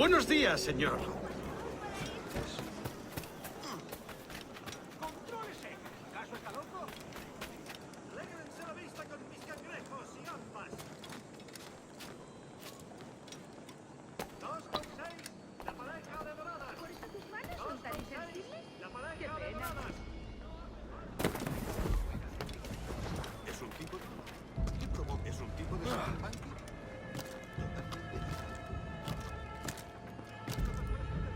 Buenos días, señor. ¡Contrólese! ¿Acaso está loco? ¡Légrense la vista con mis cangrejos y ambas! 2,6, la pareja de doradas. ¿Por eso tus manos son tan 2,6, insensibles? la ¡Qué pareja de pena! doradas. ¿Es un tipo? ¿Qué provoca? ¿Es un tipo de saltimbanqui?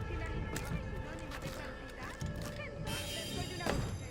Si la limpieza es sinónimo de santidad, entonces soy una virgen.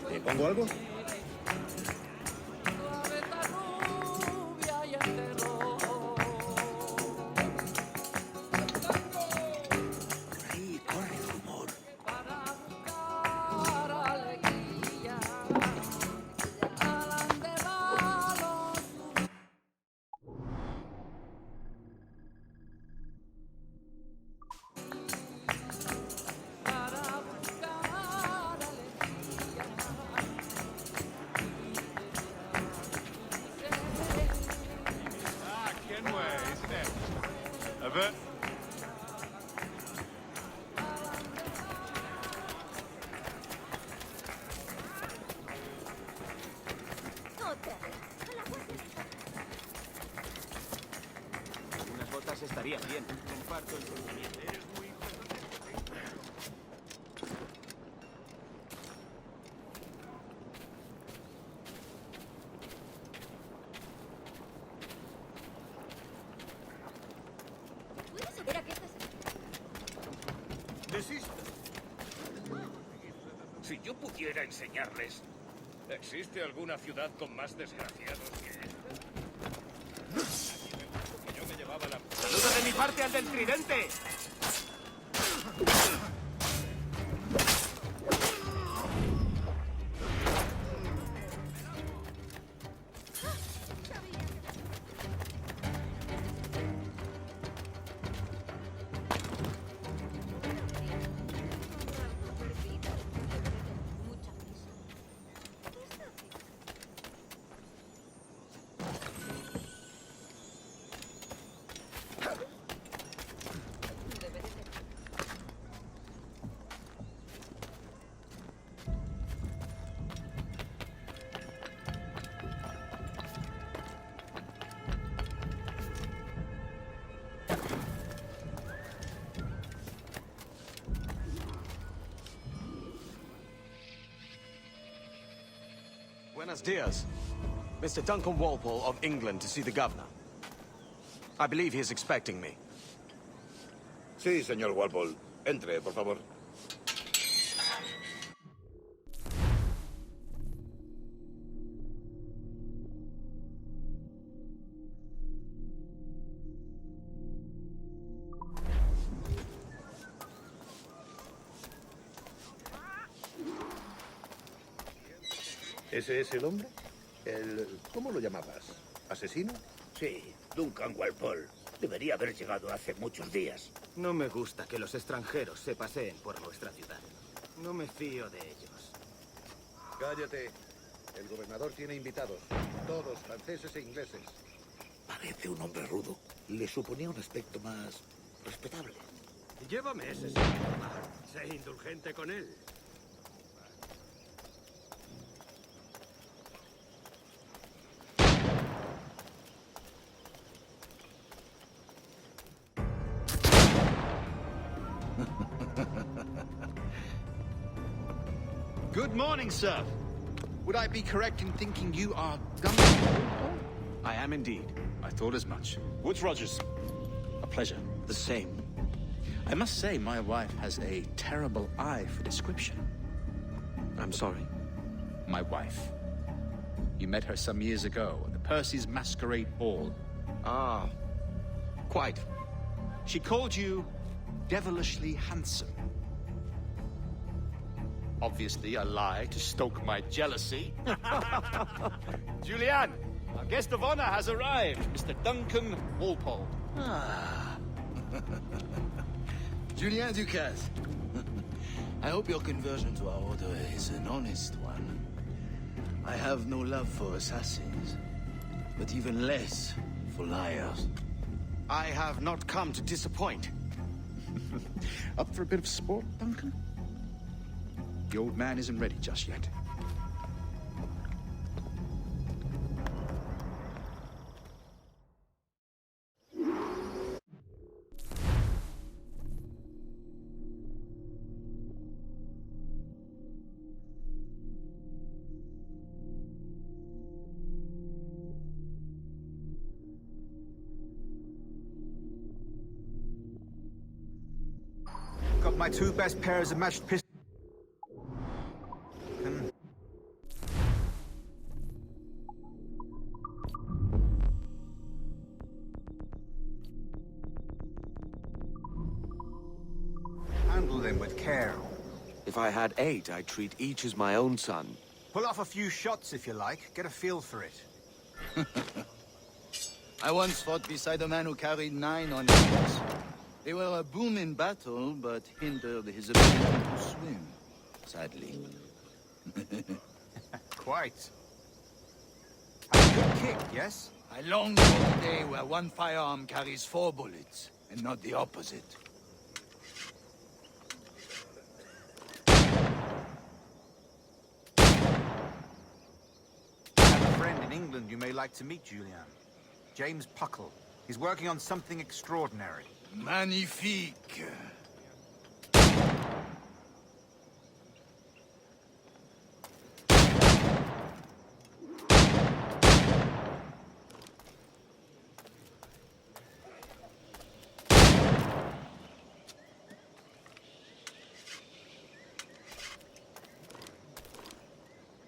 ¿Te pongo algo? Ahí corre rumor. Ah, Kenway, isn't it? A bit. Otra vez. A la guardia de Unas botas estarían bien. Comparto el sentimiento. Eres muy ¿Puedes saber a qué estás Desista. Si yo pudiera enseñarles, ¿existe alguna ciudad con más desgraciados que esta? Nadie me dijo que yo me llevaba la... ¡Saluda de mi parte al del tridente! mucha prisa? ¿Qué está haciendo? Debe de ser. Buenos dias. Mr. Duncan Walpole of England to see the governor. I believe he is expecting me. Sí, señor Walpole. Entre, por favor. ¿Ese es el hombre? ¿Cómo lo llamabas? ¿Asesino? Sí, Duncan Walpole. Debería haber llegado hace muchos días. No me gusta que los extranjeros se paseen por nuestra ciudad. No me fío de ellos. Cállate. El gobernador tiene invitados. Todos franceses e ingleses. Parece un hombre rudo. Le suponía un aspecto más respetable. Lleva meses sin hablar. Sé indulgente con él. Good morning, sir. Would I be correct in thinking you are Duncan? I am indeed. I thought as much. Woods Rogers. A pleasure. The same. I must say, my wife has a terrible eye for description. I'm sorry. My wife. You met her some years ago at the Percy's Masquerade Ball. Ah, quite. She called you devilishly handsome. Obviously a lie to stoke my jealousy. Julianne, our guest of honor has arrived, Mr. Duncan Walpole. Ah. Julien Ducasse. I hope your conversion to our order is an honest one. I have no love for assassins, but even less for liars. I have not come to disappoint. Up for a bit of sport, Duncan? The old man isn't ready just yet. Got my two best pairs of matched pistols. Handle them with care. If I had 8, I'd treat each as my own son. Pull off a few shots if you like. Get a feel for it. I once fought beside a man who carried 9 on his chest. They were a boon in battle, but hindered his ability to swim, sadly. Quite. Have a good kick, yes? I long for the day where one firearm carries 4 bullets, and not the opposite. I have a friend in England you may like to meet, Julian. James Puckle. He's working on something extraordinary. Magnifique.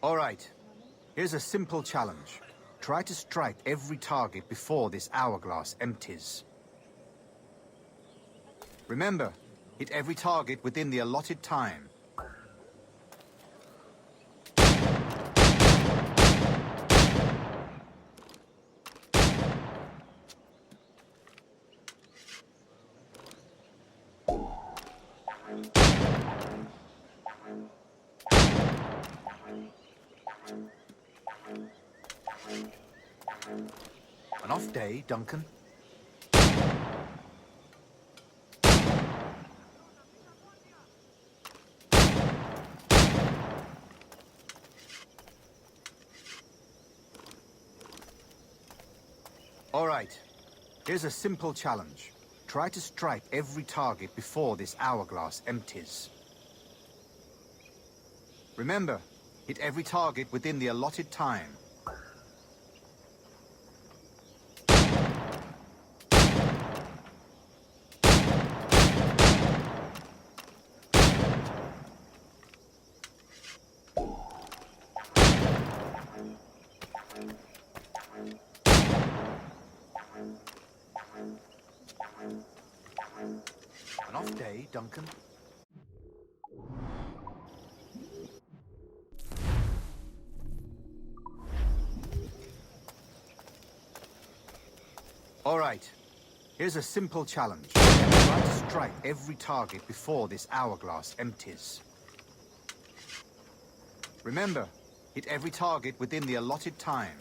All right. Here's a simple challenge. Try to strike every target before this hourglass empties. Remember, hit every target within the allotted time. An off day, Duncan. All right. Here's a simple challenge. Try to strike every target before this hourglass empties. Remember, hit every target within the allotted time. Duncan. All right. Here's a simple challenge. Try to strike every target before this hourglass empties. Remember, hit every target within the allotted time.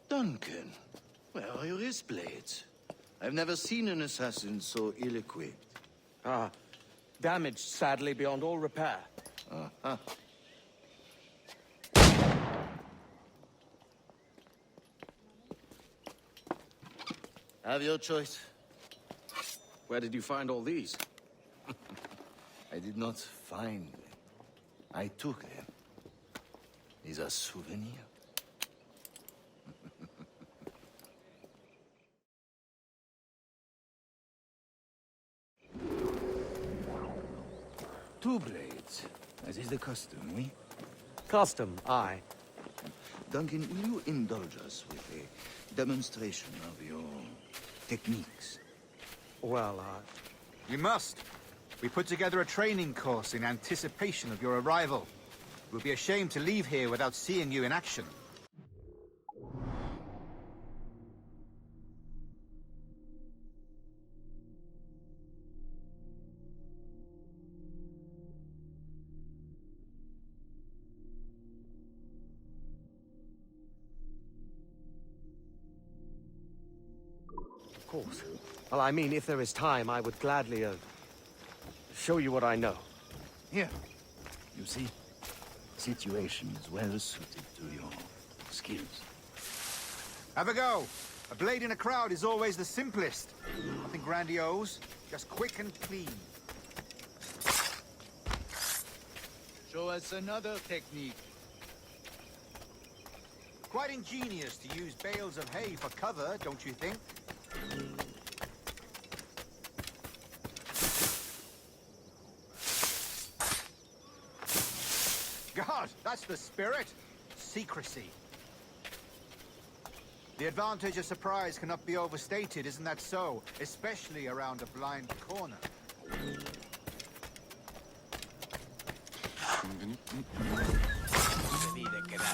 Duncan, where are your wrist blades? I've never seen an assassin so ill-equipped. Ah, damaged sadly beyond all repair. Uh-huh. Have your choice. Where did you find all these? I did not find them. I took them. These are souvenirs. Two blades, as is the custom, oui? Custom, aye. Duncan, will you indulge us with a demonstration of your techniques? Well, You must. We put together a training course in anticipation of your arrival. It would be a shame to leave here without seeing you in action. of course. Well, I mean, if there is time, I would gladly, show you what I know. Here. You see, the situation is well suited to your skills. Have a go. A blade in a crowd is always the simplest. Nothing grandiose, just quick and clean. Show us another technique. Quite ingenious to use bales of hay for cover, don't you think? God, that's the spirit. Secrecy. The advantage of surprise cannot be overstated, isn't that so? Especially around a blind corner.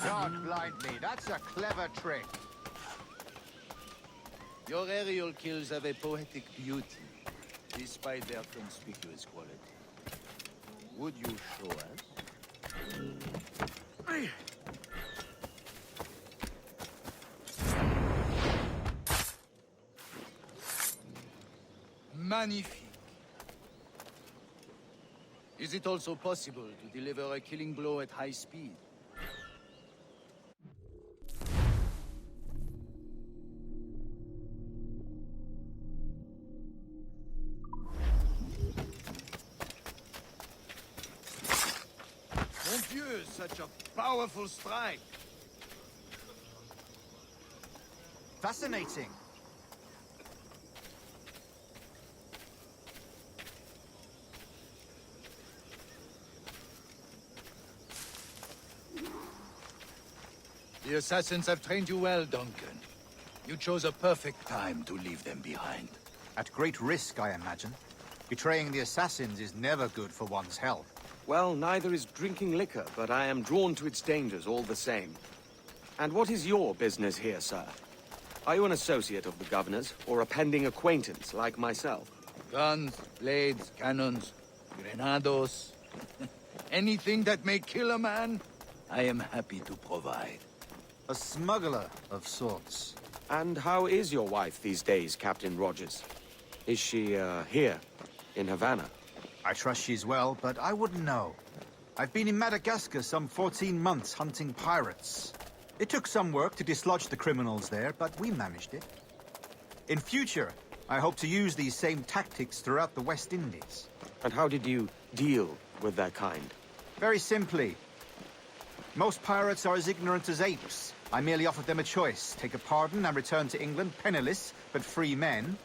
God blind me, that's a clever trick. Your aerial kills have a poetic beauty, despite their conspicuous quality. Would you show us? Magnifique. Is it also possible to deliver a killing blow at high speed? Mon Dieu, such a powerful strike! Fascinating. The assassins have trained you well, Duncan. You chose a perfect time to leave them behind. At great risk, I imagine. Betraying the assassins is never good for one's health. Well, neither is drinking liquor, but I am drawn to its dangers all the same. And what is your business here, sir? Are you an associate of the governor's, or a pending acquaintance like myself? Guns, blades, cannons, grenados. Anything that may kill a man, I am happy to provide. A smuggler of sorts. And how is your wife these days, Captain Rogers? Is she, here, in Havana? I trust she's well, but I wouldn't know. I've been in Madagascar some 14 months hunting pirates. It took some work to dislodge the criminals there, but we managed it. In future, I hope to use these same tactics throughout the West Indies. And how did you deal with their kind? Very simply. Most pirates are as ignorant as apes. I merely offered them a choice. Take a pardon and return to England penniless, but free men.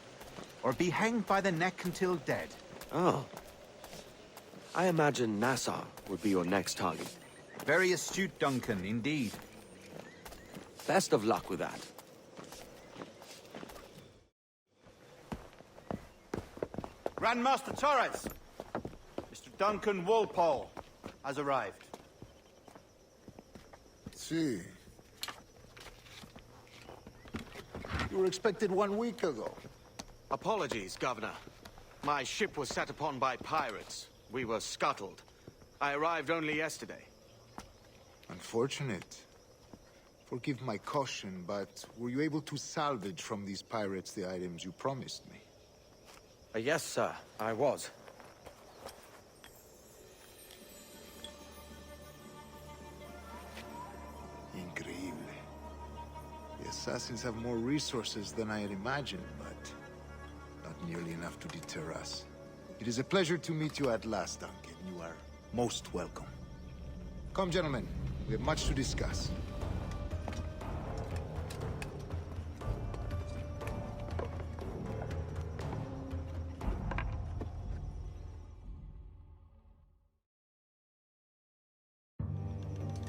Or be hanged by the neck until dead. Oh. I imagine Nassau would be your next target. Very astute, Duncan, indeed. Best of luck with that. Grandmaster Torres! Mr. Duncan Walpole has arrived. See. You were expected 1 week ago. Apologies, Governor. My ship was set upon by pirates. We were scuttled. I arrived only yesterday. Unfortunate. Forgive my caution, but were you able to salvage from these pirates the items you promised me? Yes, sir, I was. Increíble. The assassins have more resources than I had imagined, but not nearly enough to deter us. It is a pleasure to meet you at last, Duncan. You are most welcome. Come, gentlemen. We have much to discuss.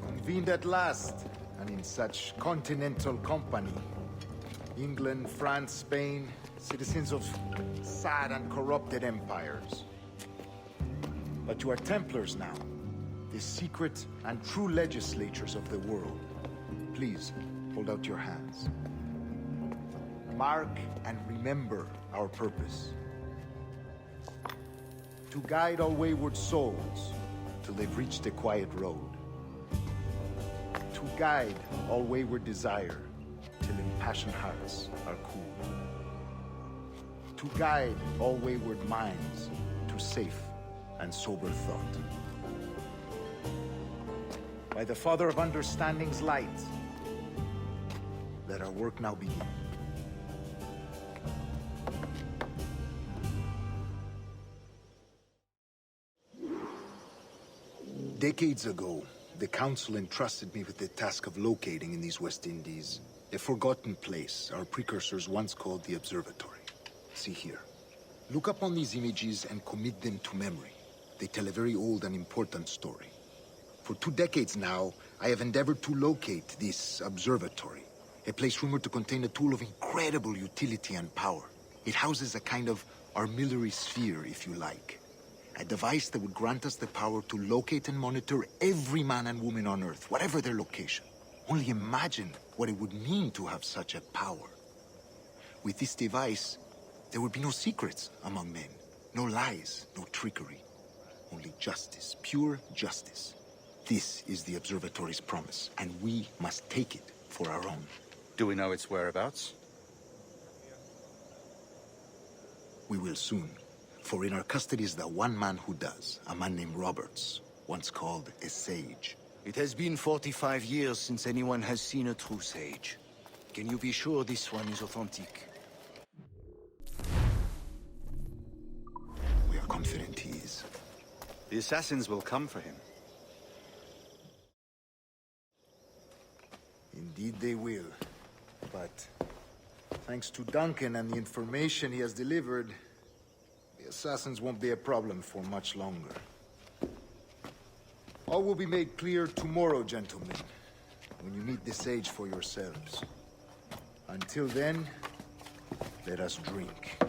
Convened at last, and in such continental company. England, France, Spain, citizens of sad and corrupted empires. But you are Templars now, the secret and true legislators of the world. Please, hold out your hands. Mark and remember our purpose. To guide all wayward souls till they've reached a quiet road. To guide all wayward desire till impassioned hearts are cool. To guide all wayward minds to safe and sober thought. By the Father of Understanding's light, let our work now begin. Decades ago, the Council entrusted me with the task of locating in these West Indies a forgotten place our precursors once called the Observatory. See here. Look upon these images and commit them to memory. They tell a very old and important story. For 2 decades now, I have endeavored to locate this observatory, a place rumored to contain a tool of incredible utility and power. It houses a kind of armillary sphere, if you like. A device that would grant us the power to locate and monitor every man and woman on Earth, whatever their location. Only imagine what it would mean to have such a power. With this device, there would be no secrets among men, no lies, no trickery. Only justice, pure justice. This is the Observatory's promise, and we must take it for our own. Do we know its whereabouts? We will soon. For in our custody is the one man who does, a man named Roberts, once called a sage. It has been 45 years since anyone has seen a true sage. Can you be sure this one is authentic? We are confident he is. The assassins will come for him. Indeed they will. But thanks to Duncan and the information he has delivered, the assassins won't be a problem for much longer. All will be made clear tomorrow, gentlemen, when you meet the sage for yourselves. Until then, let us drink.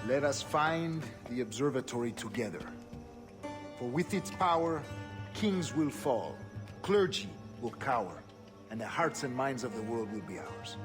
Let us find the observatory together. For with its power, kings will fall, clergy will cower, and the hearts and minds of the world will be ours.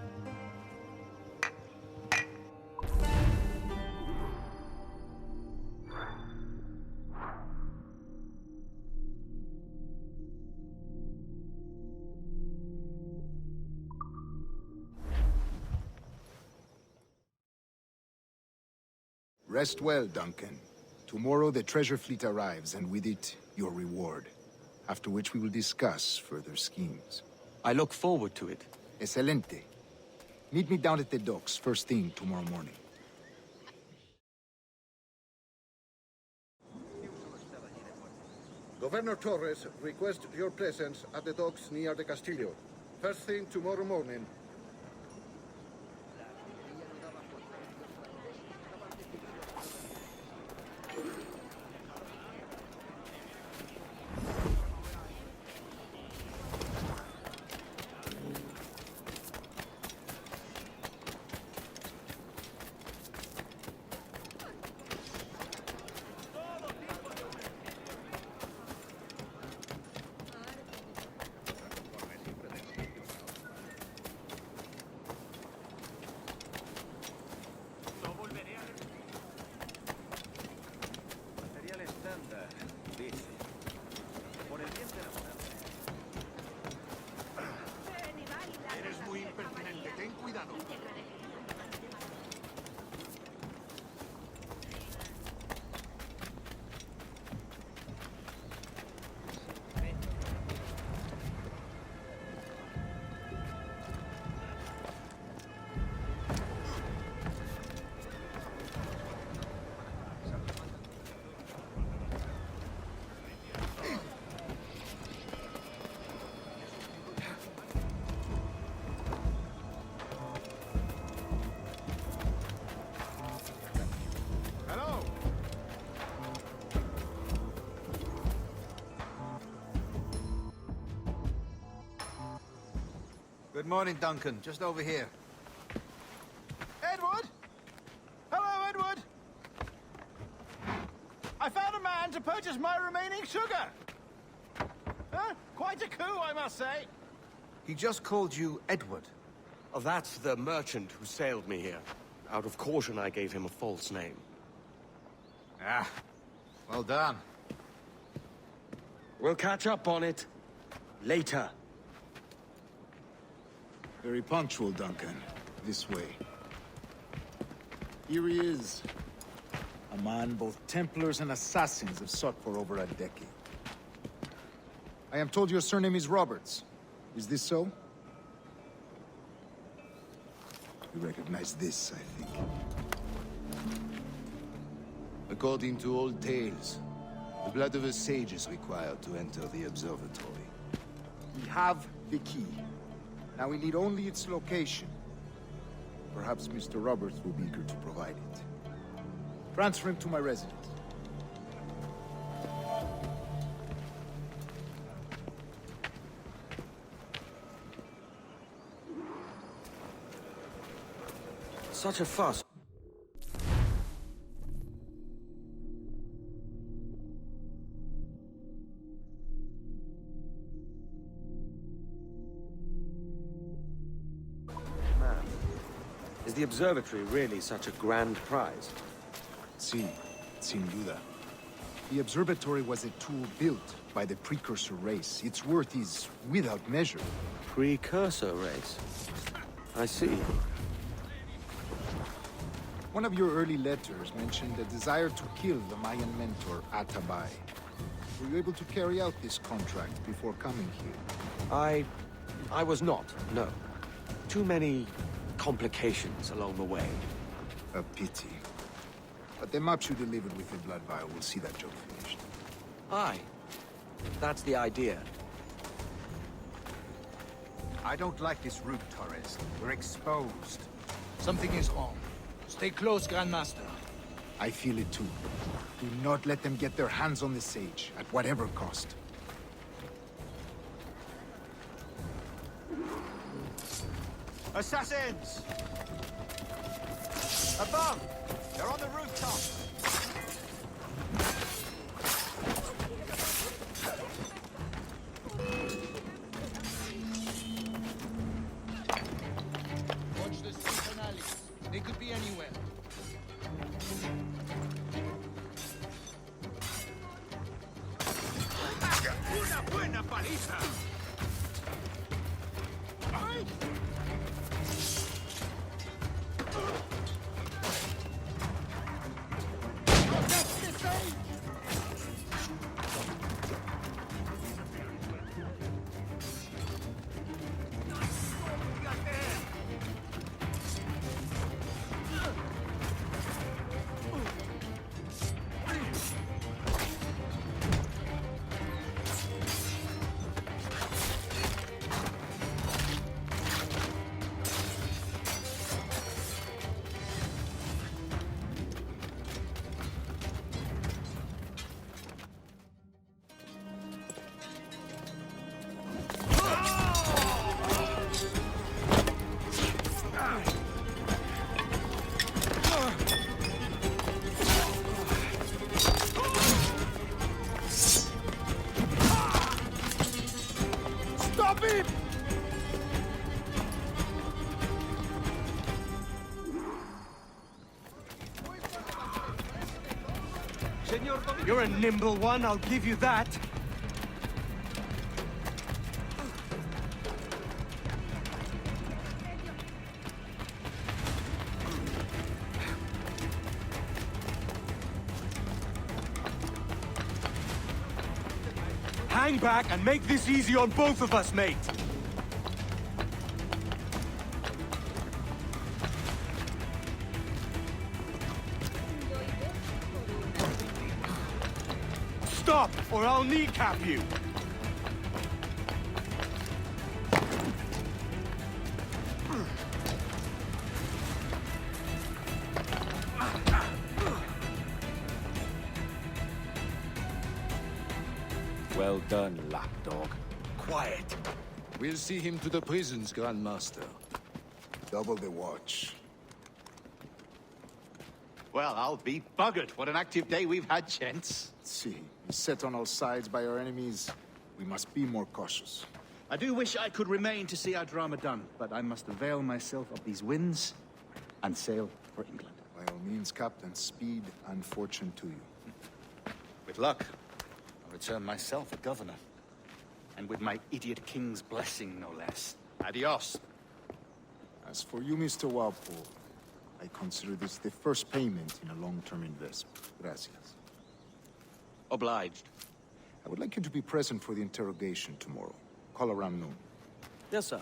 Rest well, Duncan. Tomorrow the treasure fleet arrives, and with it, your reward. After which we will discuss further schemes. I look forward to it. Excelente. Meet me down at the docks first thing tomorrow morning. Governor Torres requests your presence at the docks near the Castillo. First thing tomorrow morning. Material estándar, dice. Por el bien de la monarquía. Eres muy impertinente, ten cuidado. Good morning, Duncan. Just over here. Edward? Hello, Edward! I found a man to purchase my remaining sugar! Huh? Quite a coup, I must say. He just called you Edward. Oh, that's the merchant who sailed me here. Out of caution, I gave him a false name. Ah, well done. We'll catch up on it later. Very punctual, Duncan. This way. Here he is. A man both Templars and Assassins have sought for over a decade. I am told your surname is Roberts. Is this so? You recognize this, I think. According to old tales, the blood of a sage is required to enter the observatory. We have the key. Now we need only its location. Perhaps Mr. Roberts will be eager to provide it. Transfer him to my residence. Such a fuss. Man, is the observatory really such a grand prize? Sí, sin duda. The observatory was a tool built by the precursor race. Its worth is without measure. Precursor race. I see. One of your early letters mentioned a desire to kill the Mayan mentor, Atabay. Were you able to carry out this contract before coming here? I was not, no. Too many complications along the way. A pity. But the maps you delivered with the blood vial will see that job finished. Aye. That's the idea. I don't like this route, Torres. We're exposed. Something is wrong. Stay close, Grandmaster. I feel it too. Do not let them get their hands on the sage, at whatever cost. Assassins! Above! They're on the rooftop! Watch the streets and alleys. They could be anywhere. ¡Una buena paliza! ¡Ay! Señor Domingo. You're a nimble one, I'll give you that. Hang back and make this easy on both of us, mate. Stop, or I'll kneecap you! Well done, lapdog. Quiet. We'll see him to the prisons, Grandmaster. Double the watch. Well, I'll be buggered. What an active day we've had, gents. See, beset on all sides by our enemies, we must be more cautious. I do wish I could remain to see our drama done, but I must avail myself of these winds and sail for England. By all means, Captain, speed and fortune to you. With luck, I'll return myself a governor. And with my idiot king's blessing, no less. Adios. As for you, Mr. Walpole, I consider this the first payment in a long-term investment. Gracias. Obliged. I would like you to be present for the interrogation tomorrow. Call around noon. Yes, sir.